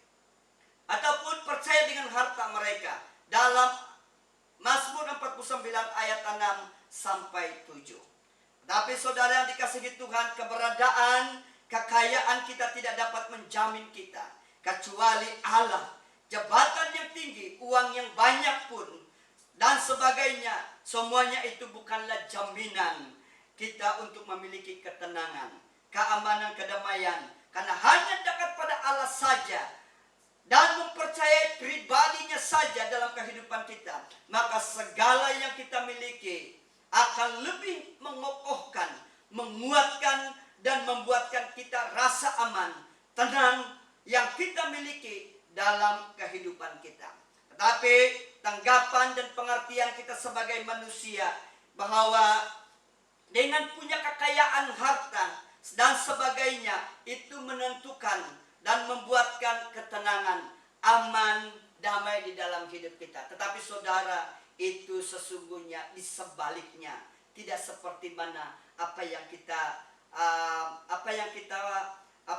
Speaker 1: ataupun percaya dengan harta mereka. Dalam Mazmur 49 ayat 6 sampai 7. Tapi saudara yang dikasihi Tuhan, keberadaan, kekayaan kita tidak dapat menjamin kita, kecuali Allah. Jabatan yang tinggi, uang yang banyak pun, dan sebagainya, semuanya itu bukanlah jaminan kita untuk memiliki ketenangan, keamanan, kedamaian. Karena hanya dekat pada Allah saja dan mempercayai pribadinya saja dalam kehidupan kita, maka segala yang kita miliki akan lebih mengokohkan, menguatkan, dan membuatkan kita rasa aman, tenang yang kita miliki dalam kehidupan kita. Tetapi tanggapan dan pengertian kita sebagai manusia bahwa dengan punya kekayaan harta dan sebagainya itu menentukan dan membuatkan ketenangan, aman, damai di dalam hidup kita. Tetapi saudara, itu sesungguhnya di sebaliknya, tidak seperti mana apa yang kita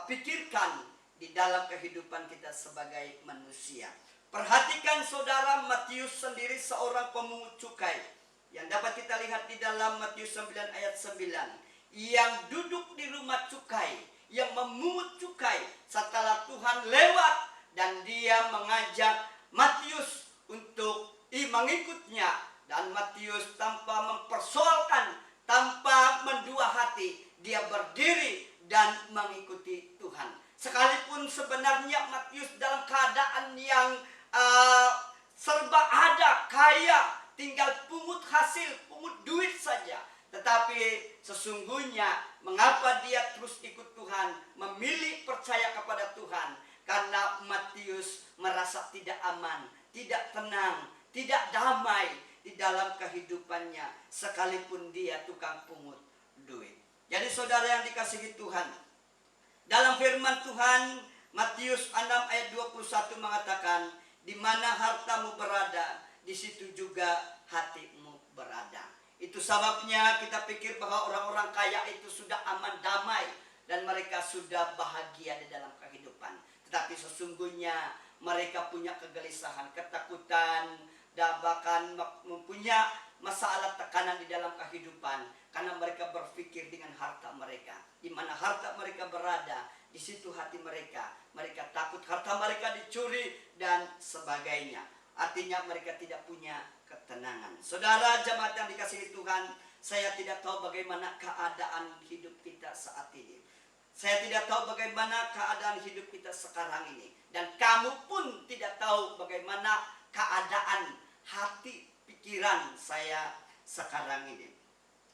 Speaker 1: pikirkan di dalam kehidupan kita sebagai manusia. Perhatikan saudara, Matius sendiri seorang pemungut cukai, yang dapat kita lihat di dalam Matius 9 ayat 9, yang duduk di rumah cukai, yang memungut cukai setelah Tuhan lewat, dan dia mengajak Matius untuk mengikutnya. Dan Matius tanpa mempersoalkan, tanpa mendua hati, dia berdiri dan mengikuti Tuhan. Sekalipun sebenarnya Matius dalam keadaan yang serba ada, kaya, tinggal pungut hasil, pungut duit saja. Tetapi sesungguhnya mengapa dia terus ikut Tuhan, memilih percaya kepada Tuhan? Karena merasa tidak aman, tidak tenang, tidak damai di dalam kehidupannya, sekalipun dia tukang pungut duit. Jadi saudara yang dikasihi Tuhan, dalam firman Tuhan Matius 6 ayat 21 mengatakan, di mana hartamu berada, di situ juga hatimu berada. Itu sebabnya kita pikir bahwa orang-orang kaya itu sudah aman damai dan mereka sudah bahagia di dalam kehidupan. Tetapi sesungguhnya mereka punya kegelisahan, ketakutan, dan bahkan mempunyai masalah tekanan di dalam kehidupan karena mereka berpikir dengan harta mereka. Di mana harta mereka berada, di situ hati mereka. Mereka takut harta mereka dicuri dan sebagainya. Artinya mereka tidak punya ketenangan. Saudara jemaat yang dikasihi Tuhan, saya tidak tahu bagaimana keadaan hidup kita saat ini. Saya tidak tahu bagaimana keadaan hidup kita sekarang ini. Dan kamu pun tidak tahu bagaimana keadaan hati pikiran saya sekarang ini.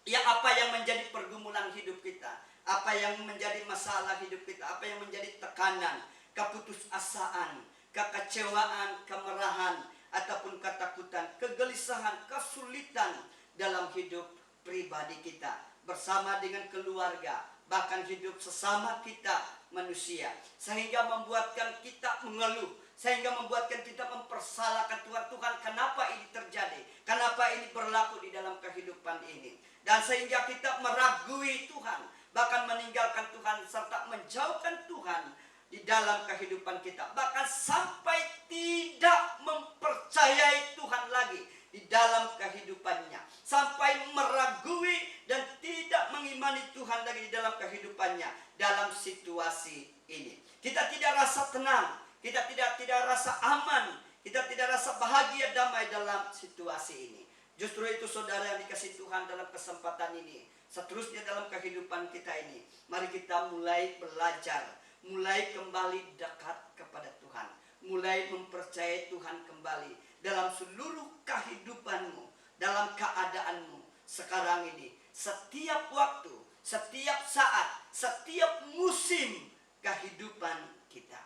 Speaker 1: Ya, apa yang menjadi pergumulan hidup kita, apa yang menjadi masalah hidup kita, apa yang menjadi tekanan, keputusasaan, kekecewaan, kemarahan, ataupun ketakutan, kegelisahan, kesulitan dalam hidup pribadi kita, bersama dengan keluarga, bahkan hidup sesama kita manusia, sehingga membuatkan kita mengeluh, sehingga membuatkan kita mempersalahkan Tuhan. Tuhan, kenapa ini terjadi? Kenapa ini berlaku di dalam kehidupan ini? Dan sehingga kita meragui Tuhan, bahkan meninggalkan Tuhan serta menjauhkan Tuhan di dalam kehidupan kita, bahkan sampai tidak mempercayai Tuhan lagi di dalam kehidupannya, sampai meragui dan tidak mengimani Tuhan lagi di dalam kehidupannya. Dalam situasi ini kita tidak rasa tenang, kita tidak rasa aman, kita tidak rasa bahagia damai dalam situasi ini. Justru itu saudara yang dikasihi Tuhan, dalam kesempatan ini, seterusnya dalam kehidupan kita ini, mari kita mulai belajar, mulai kembali dekat kepada Tuhan, mulai mempercayai Tuhan kembali dalam seluruh kehidupanmu, dalam keadaanmu sekarang ini, setiap waktu, setiap saat, setiap musim kehidupan kita.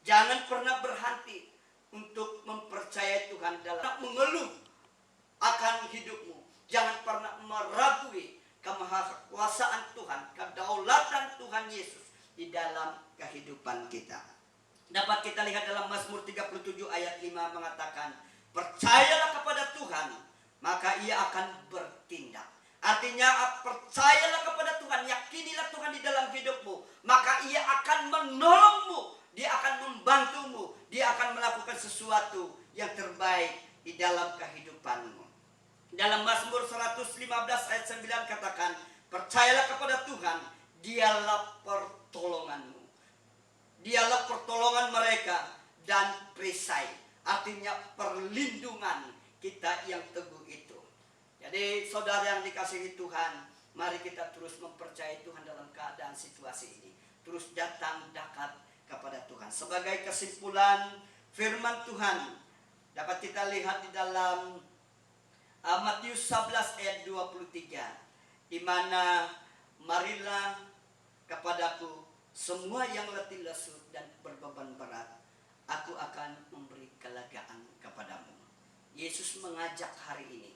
Speaker 1: Jangan pernah berhenti untuk mempercayai Tuhan dalam mengeluh akan hidupmu. Jangan pernah meragui kemahakuasaan Tuhan, kedaulatan Tuhan Yesus di dalam kehidupan kita. Dapat kita lihat dalam Mazmur 37 ayat 5 mengatakan, percayalah kepada Tuhan, maka ia akan bertindak. Artinya percayalah kepada Tuhan, yakinilah Tuhan di dalam hidupmu, maka ia akan menolongmu, dia akan membantumu, dia akan melakukan sesuatu yang terbaik di dalam kehidupanmu. Dalam Mazmur 115 ayat 9 katakan, percayalah kepada Tuhan, dialah pertolonganmu. Dialah pertolongan mereka dan perisai. Artinya perlindungan kita yang teguh itu. Jadi saudara yang dikasihi Tuhan, mari kita terus mempercayai Tuhan dalam keadaan situasi ini. Terus datang dekat kepada Tuhan. Sebagai kesimpulan firman Tuhan, dapat kita lihat di dalam Matius 11 ayat 23, di mana marilah kepadaku semua yang letih lesu dan berbeban berat, aku akan memberi kelegaan kepadamu. Yesus mengajak hari ini,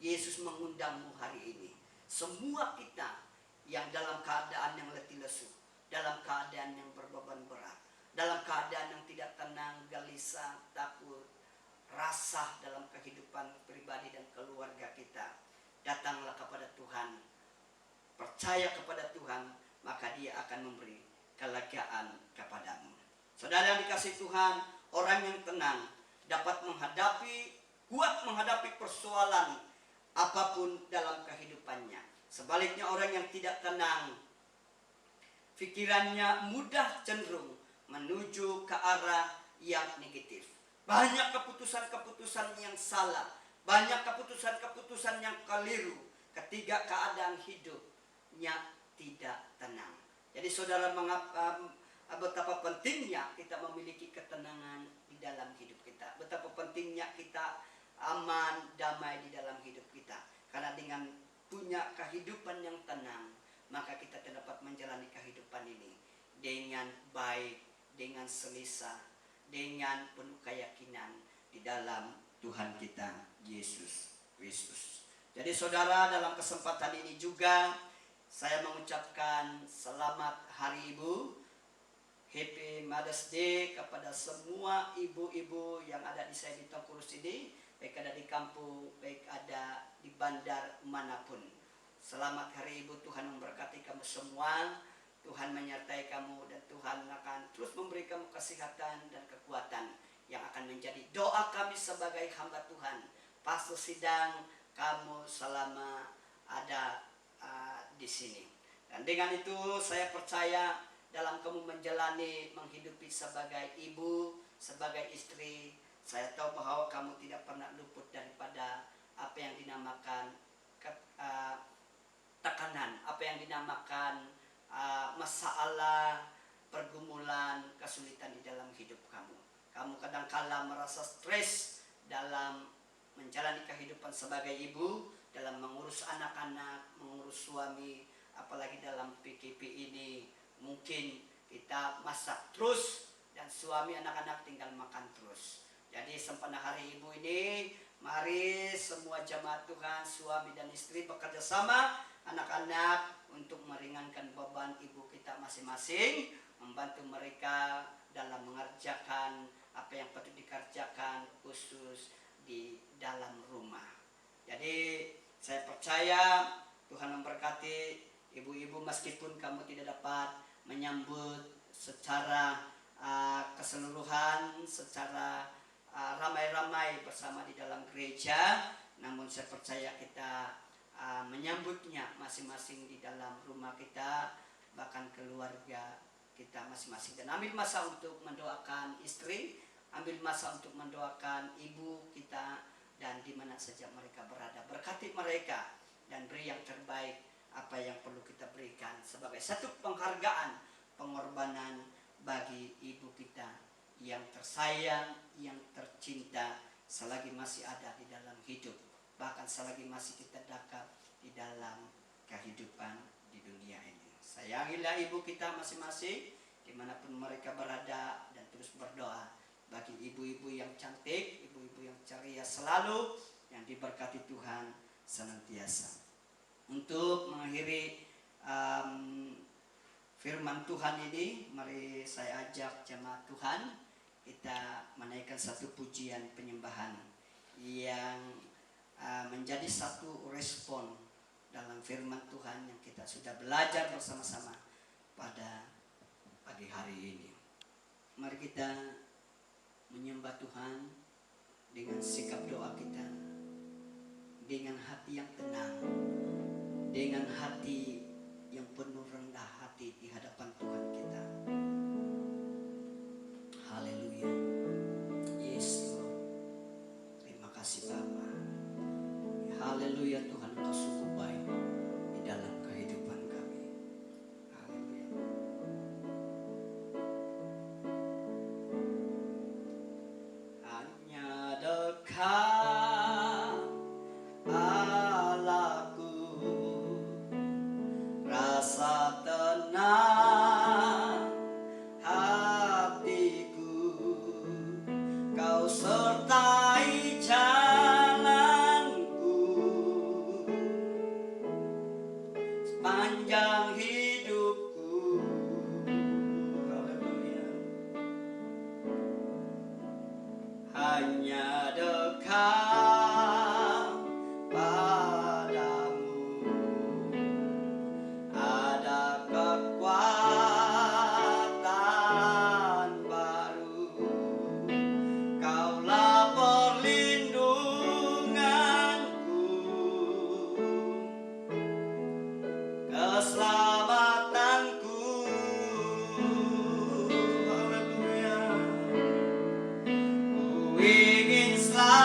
Speaker 1: Yesus mengundangmu hari ini. Semua kita yang dalam keadaan yang letih lesu, dalam keadaan yang berbeban berat, dalam keadaan yang tidak tenang, gelisah, takut, rasa dalam kehidupan pribadi dan keluarga kita, datanglah kepada Tuhan, percaya kepada Tuhan, maka dia akan memberi kelegaan kepadamu. Saudara yang dikasihi Tuhan, orang yang tenang dapat kuat menghadapi persoalan apapun dalam kehidupannya. Sebaliknya orang yang tidak tenang, pikirannya mudah cenderung menuju ke arah yang negatif. Banyak keputusan-keputusan yang salah, banyak keputusan-keputusan yang keliru ketika keadaan hidupnya tidak tenang. Jadi saudara, betapa pentingnya kita memiliki ketenangan di dalam hidup kita. Betapa pentingnya kita aman, damai di dalam hidup kita. Karena dengan punya kehidupan yang tenang, maka kita dapat menjalani kehidupan ini dengan baik, dengan selesa, dengan penuh keyakinan di dalam Tuhan kita Yesus Kristus. Jadi saudara, dalam kesempatan ini juga saya mengucapkan selamat Hari Ibu, Happy Mother's Day kepada semua ibu-ibu yang ada di saya di Tengkurus ini, baik ada di kampung, baik ada di bandar manapun. Selamat Hari Ibu, Tuhan memberkati kamu semua, Tuhan menyertai kamu, dan Tuhan akan terus memberi kamu kesehatan dan kekuatan yang akan menjadi doa kami sebagai hamba Tuhan. Pastor sidang kamu selama ada di sini. Dan dengan itu saya percaya dalam kamu menjalani, menghidupi sebagai ibu, sebagai istri, saya tahu bahwa kamu tidak pernah luput daripada apa yang dinamakan tekanan, apa yang dinamakan masalah, pergumulan, kesulitan di dalam hidup kamu. Kamu kadang-kala merasa stres dalam menjalani kehidupan sebagai ibu, dalam mengurus anak-anak, mengurus suami, apalagi dalam PKP ini. Mungkin kita masak terus dan suami anak-anak tinggal makan terus. Jadi sempena Hari Ibu ini, mari semua jemaat Tuhan, suami dan istri bekerja sama, anak-anak, untuk meringankan beban ibu kita masing-masing, membantu mereka dalam mengerjakan apa yang patut dikerjakan, khusus di dalam rumah. Jadi saya percaya Tuhan memberkati ibu-ibu, meskipun kamu tidak dapat menyambut secara keseluruhan, secara ramai-ramai bersama di dalam gereja, namun saya percaya kita menyambutnya masing-masing di dalam rumah kita, bahkan keluarga kita masing-masing. Dan ambil masa untuk mendoakan istri, ambil masa untuk mendoakan ibu kita, dan di mana saja mereka berada. Berkati mereka dan beri yang terbaik apa yang perlu kita berikan sebagai satu penghargaan, pengorbanan bagi ibu kita yang tersayang, yang tercinta, selagi masih ada di dalam hidup, bahkan selagi masih kita dekat di dalam kehidupan di dunia ini. Sayangilah ibu kita masing-masing dimanapun mereka berada, dan terus berdoa bagi ibu-ibu yang cantik, ibu-ibu yang ceria selalu, yang diberkati Tuhan senantiasa. Untuk mengakhiri firman Tuhan ini, mari saya ajak jemaat Tuhan kita menaikkan satu pujian penyembahan yang menjadi satu respon dalam firman Tuhan yang kita sudah belajar bersama-sama pada pagi hari ini. Mari kita menyembah Tuhan dengan sikap doa kita, dengan hati yang tenang, dengan hati yang penuh rendah hati di hadapan Tuhan kita. Haleluya. Yes Lord. Terima kasih Bapa. Haleluya Tuhan, Engkau sungguh baik di dalam kehidupan kami. Haleluya. Hanya dekat Allahku, rasa tenang hatiku, Kau sertai jalanku sepanjang hidupku. Haleluya. Hanya dekat padamu ada kekuatan baru, Kaulah perlindunganku, keselamatanku. Haleluya. Ku ingin selalu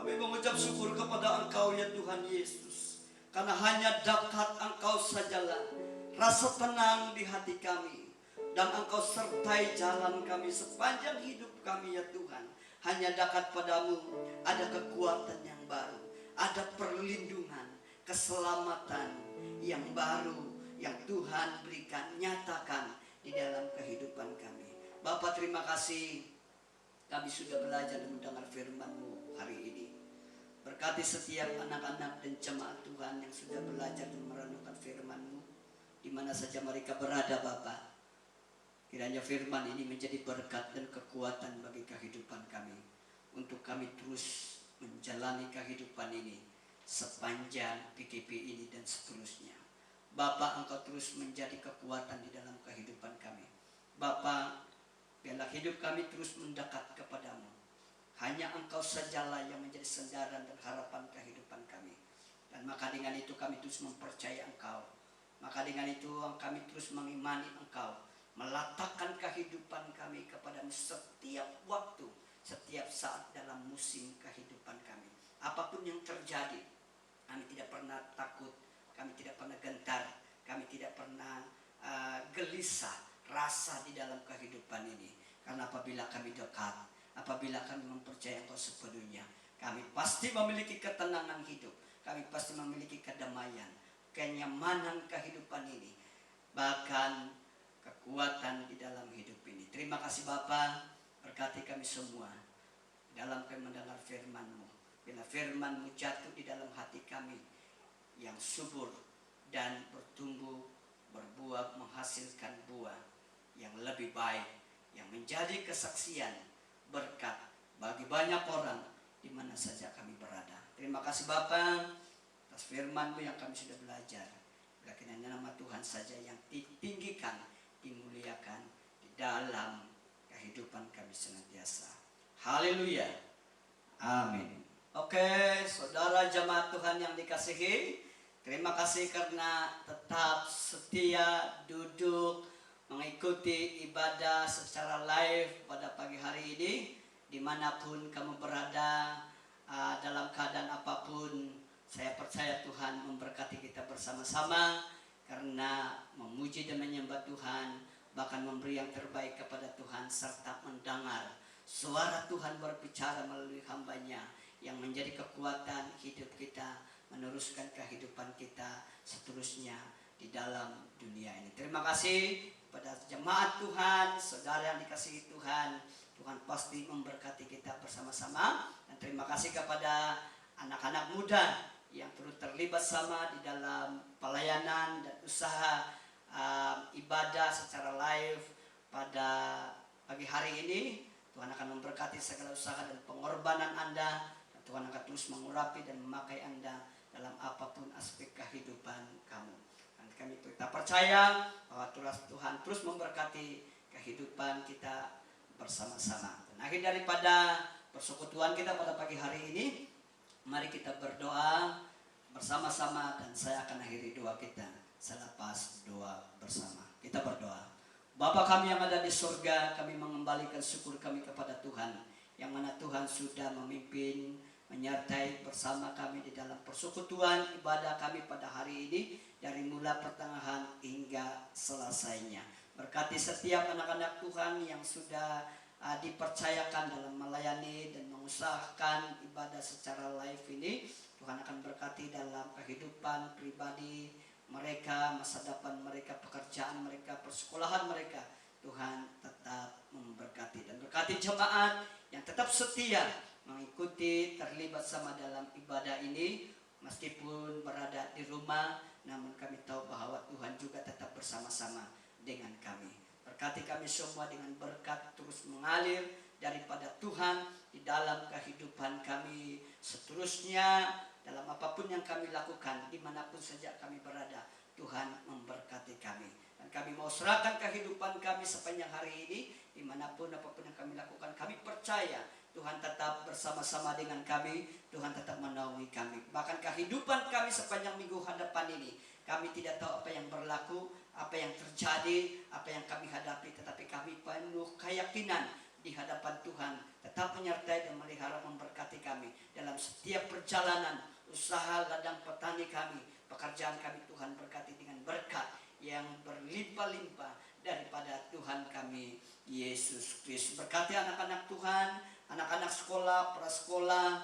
Speaker 1: Kami mengucap syukur kepada Engkau ya Tuhan Yesus. Karena hanya dekat Engkau sajalah rasa tenang di hati kami. Dan Engkau sertai jalan kami sepanjang hidup kami ya Tuhan. Hanya dekat padamu ada kekuatan yang baru. Ada perlindungan, keselamatan yang baru yang Tuhan berikan, nyatakan di dalam kehidupan kami. Bapa, terima kasih kami sudah belajar dan mendengar firman-Mu hari ini. Berkati setiap anak-anak dan jemaat Tuhan yang sudah belajar dan merenungkan firman-Mu di mana saja mereka berada Bapa. Kiranya firman ini menjadi berkat dan kekuatan bagi kehidupan kami, untuk kami terus menjalani kehidupan ini sepanjang PKP ini dan seterusnya. Bapa, Engkau terus menjadi kekuatan di dalam kehidupan kami. Bapa, biarlah hidup kami terus mendekat kepadamu. Hanya Engkau sajalah yang menjadi sandaran dan harapan kehidupan kami. Dan maka dengan itu kami terus mempercayai Engkau. Maka dengan itu kami terus mengimani Engkau, meletakkan kehidupan kami kepadamu setiap waktu, setiap saat dalam musim kehidupan kami. Apapun yang terjadi, kami tidak pernah takut, kami tidak pernah gentar, kami tidak pernah gelisah rasa di dalam kehidupan ini. Karena apabila kami dekat, apabila kami mempercayai Engkau sepenuhnya, kami pasti memiliki ketenangan hidup, kami pasti memiliki kedamaian, kenyamanan kehidupan ini, bahkan kekuatan di dalam hidup ini. Terima kasih Bapa, berkati kami semua dalam kami mendengar firman-Mu. Bila firman-Mu jatuh di dalam hati kami yang subur dan bertumbuh, berbuah, menghasilkan buah yang lebih baik, yang menjadi kesaksian berkat bagi banyak orang di mana saja kami berada. Terima kasih Bapa atas firman-Mu yang kami sudah belajar. Bila kiranya nama Tuhan saja yang ditinggikan, dimuliakan di dalam kehidupan kami senantiasa. Haleluya. Amin. Oke, saudara jemaat Tuhan yang dikasihi, terima kasih karena tetap setia duduk mengikuti ibadah secara live pada pagi hari ini. Dimanapun kamu berada, dalam keadaan apapun, saya percaya Tuhan memberkati kita bersama-sama. Karena memuji dan menyembah Tuhan, bahkan memberi yang terbaik kepada Tuhan, serta mendengar suara Tuhan berbicara melalui hamba-Nya yang menjadi kekuatan hidup kita, meneruskan kehidupan kita seterusnya di dalam dunia ini. Terima kasih kepada jemaat Tuhan, saudara yang dikasihi Tuhan. Tuhan pasti memberkati kita bersama-sama. Dan terima kasih kepada anak-anak muda yang turut terlibat sama di dalam pelayanan dan usaha ibadah secara live pada pagi hari ini. Tuhan akan memberkati segala usaha dan pengorbanan Anda. Dan Tuhan akan terus mengurapi dan memakai Anda dalam apapun aspek kehidupan kamu. Dan kami kita percaya bahwa Tuhan terus memberkati kehidupan kita bersama-sama. Dan akhir daripada persekutuan kita pada pagi hari ini, mari kita berdoa bersama-sama dan saya akan akhiri doa kita selepas doa bersama. Kita berdoa. Bapa kami yang ada di surga, kami mengembalikan syukur kami kepada Tuhan, yang mana Tuhan sudah memimpin, menyertai bersama kami di dalam persekutuan ibadah kami pada hari ini, dari mula pertengahan hingga selesainya. Berkati setiap anak-anak Tuhan yang sudah dipercayakan dalam melayani dan mengusahakan ibadah secara live ini. Tuhan akan berkati dalam kehidupan pribadi mereka, masa depan mereka, pekerjaan mereka, persekolahan mereka. Tuhan tetap memberkati dan berkati jemaat yang tetap setia mengikuti, terlibat sama dalam ibadah ini. Meskipun berada di rumah, namun kami tahu bahwa Tuhan juga tetap bersama-sama dengan kami. Berkati kami semua dengan berkat terus mengalir daripada Tuhan di dalam kehidupan kami seterusnya, dalam apapun yang kami lakukan, dimanapun saja kami berada. Tuhan memberkati kami. Dan kami mau serahkan kehidupan kami sepanjang hari ini, dimanapun apapun yang kami lakukan, kami percaya Tuhan tetap bersama-sama dengan kami. Tuhan tetap menaungi kami. Bahkan kehidupan kami sepanjang minggu hadapan ini, kami tidak tahu apa yang berlaku, apa yang terjadi, apa yang kami hadapi, tetapi kami penuh keyakinan di hadapan Tuhan. tetap menyertai dan melihara memberkati kami dalam setiap perjalanan usaha ladang petani kami, pekerjaan kami. Tuhan berkati dengan berkat yang berlimpah-limpah daripada Tuhan kami Yesus Kristus. Berkati anak-anak Tuhan, anak-anak sekolah, prasekolah,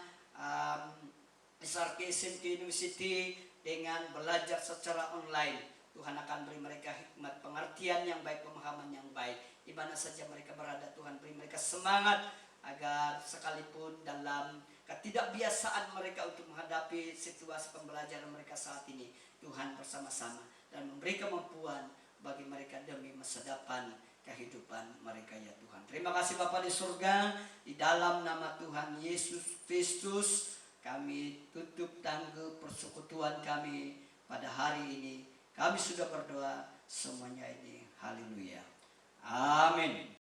Speaker 1: SRK, SMK, University, dengan belajar secara online. Tuhan akan beri mereka hikmat, pengertian yang baik, pemahaman yang baik. Di mana saja mereka berada, Tuhan beri mereka semangat agar sekalipun dalam ketidakbiasaan mereka untuk menghadapi situasi pembelajaran mereka saat ini, Tuhan bersama-sama dan memberi kemampuan bagi mereka demi masa depan kehidupan mereka ya Tuhan. Terima kasih Bapa di surga, di dalam nama Tuhan Yesus Kristus kami tutup tangga persekutuan kami pada hari ini. Kami sudah berdoa semuanya ini. Haleluya. Amin.